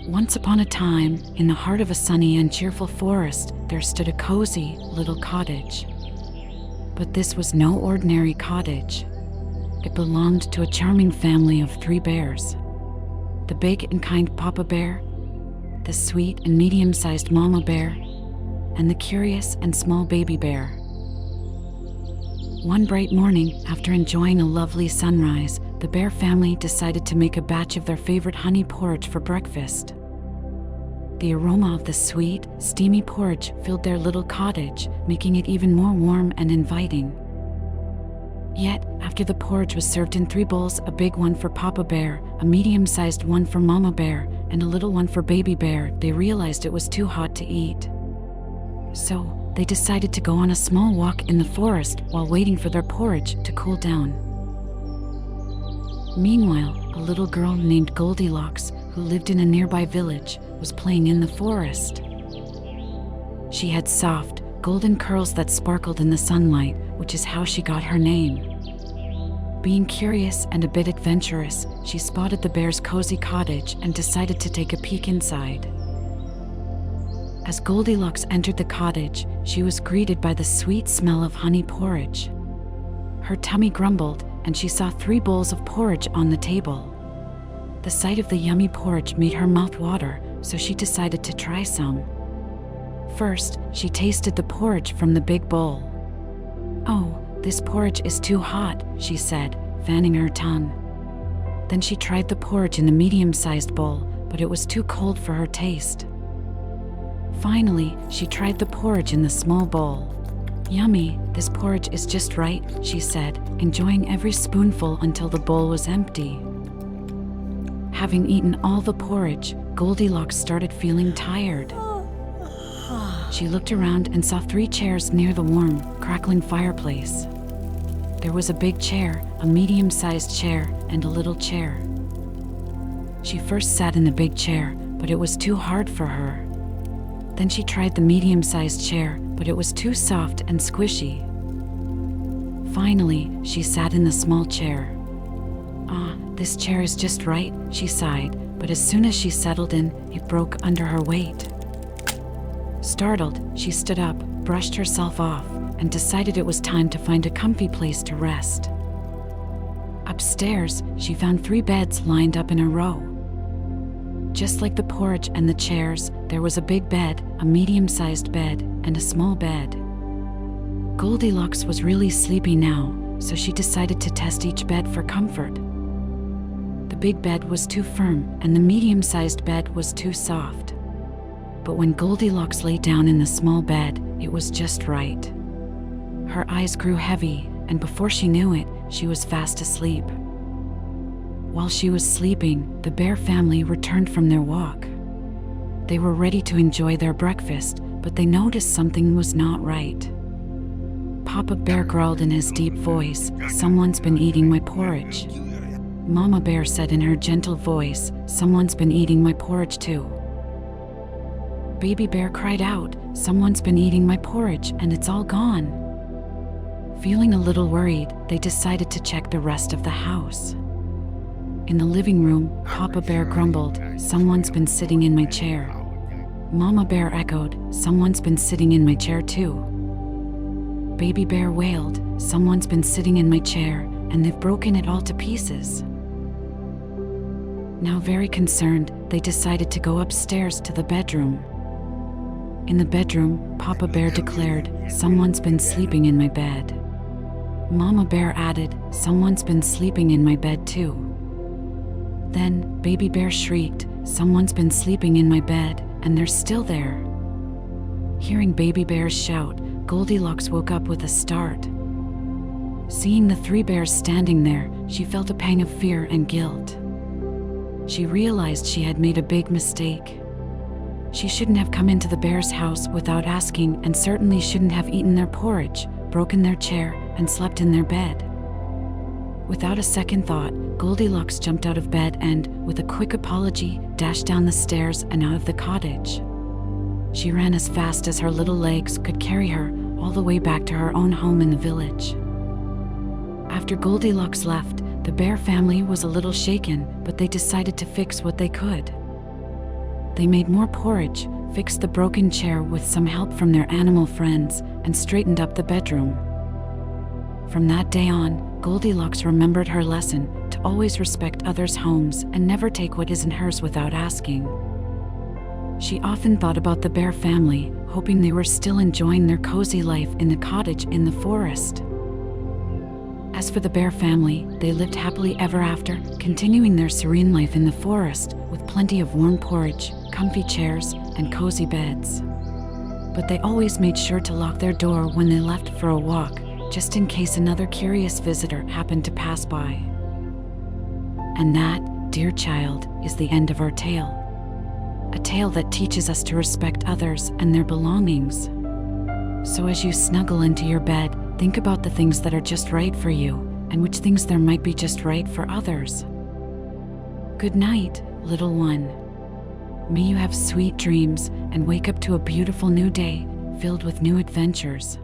Once upon a time, in the heart of a sunny and cheerful forest, there stood a cozy little cottage. But this was no ordinary cottage. It belonged to a charming family of 3 bears. The big and kind Papa Bear, the sweet and medium-sized Mama Bear, and the curious and small Baby Bear. One bright morning, after enjoying a lovely sunrise, the bear family decided to make a batch of their favorite honey porridge for breakfast. The aroma of the sweet, steamy porridge filled their little cottage, making it even more warm and inviting. Yet, after the porridge was served in 3 bowls, a big one for Papa Bear, a medium-sized one for Mama Bear, and a little one for Baby Bear, they realized it was too hot to eat. So, they decided to go on a small walk in the forest while waiting for their porridge to cool down. Meanwhile, a little girl named Goldilocks, who lived in a nearby village, was playing in the forest. She had soft, golden curls that sparkled in the sunlight, which is how she got her name. Being curious and a bit adventurous, she spotted the bear's cozy cottage and decided to take a peek inside. As Goldilocks entered the cottage, she was greeted by the sweet smell of honey porridge. Her tummy grumbled, and she saw 3 bowls of porridge on the table. The sight of the yummy porridge made her mouth water, so she decided to try some. First, she tasted the porridge from the big bowl. "Oh, this porridge is too hot," she said, fanning her tongue. Then she tried the porridge in the medium-sized bowl, but it was too cold for her taste. Finally, she tried the porridge in the small bowl. "Yummy, this porridge is just right," she said, enjoying every spoonful until the bowl was empty. Having eaten all the porridge, Goldilocks started feeling tired. She looked around and saw 3 chairs near the warm, crackling fireplace. There was a big chair, a medium-sized chair, and a little chair. She first sat in the big chair, but it was too hard for her. Then she tried the medium-sized chair, but it was too soft and squishy. Finally, she sat in the small chair. "Ah, this chair is just right," she sighed, but as soon as she settled in, it broke under her weight. Startled, she stood up, brushed herself off, and decided it was time to find a comfy place to rest. Upstairs, she found 3 beds lined up in a row. Just like the porridge and the chairs, there was a big bed, a medium-sized bed, and a small bed. Goldilocks was really sleepy now, so she decided to test each bed for comfort. The big bed was too firm, and the medium-sized bed was too soft. But when Goldilocks lay down in the small bed, it was just right. Her eyes grew heavy, and before she knew it, she was fast asleep. While she was sleeping, the bear family returned from their walk. They were ready to enjoy their breakfast, but they noticed something was not right. Papa Bear growled in his deep voice, "Someone's been eating my porridge." Mama Bear said in her gentle voice, "Someone's been eating my porridge too." Baby Bear cried out, "Someone's been eating my porridge and it's all gone." Feeling a little worried, they decided to check the rest of the house. In the living room, Papa Bear grumbled, "Someone's been sitting in my chair." Mama Bear echoed, "Someone's been sitting in my chair too." Baby Bear wailed, "Someone's been sitting in my chair, and they've broken it all to pieces." Now very concerned, they decided to go upstairs to the bedroom. In the bedroom, Papa Bear declared, "Someone's been sleeping in my bed." Mama Bear added, "Someone's been sleeping in my bed too." Then, Baby Bear shrieked, "Someone's been sleeping in my bed, and they're still there." Hearing Baby Bear's shout, Goldilocks woke up with a start. Seeing the 3 bears standing there, she felt a pang of fear and guilt. She realized she had made a big mistake. She shouldn't have come into the bears' house without asking, and certainly shouldn't have eaten their porridge, broken their chair, and slept in their bed. Without a second thought, Goldilocks jumped out of bed and, with a quick apology, dashed down the stairs and out of the cottage. She ran as fast as her little legs could carry her, all the way back to her own home in the village. After Goldilocks left, the bear family was a little shaken, but they decided to fix what they could. They made more porridge, fixed the broken chair with some help from their animal friends, and straightened up the bedroom. From that day on, Goldilocks remembered her lesson to always respect others' homes and never take what isn't hers without asking. She often thought about the bear family, hoping they were still enjoying their cozy life in the cottage in the forest. As for the bear family, they lived happily ever after, continuing their serene life in the forest with plenty of warm porridge, comfy chairs, and cozy beds. But they always made sure to lock their door when they left for a walk, just in case another curious visitor happened to pass by. And that, dear child, is the end of our tale. A tale that teaches us to respect others and their belongings. So as you snuggle into your bed, think about the things that are just right for you, and which things there might be just right for others. Good night, little one. May you have sweet dreams and wake up to a beautiful new day filled with new adventures.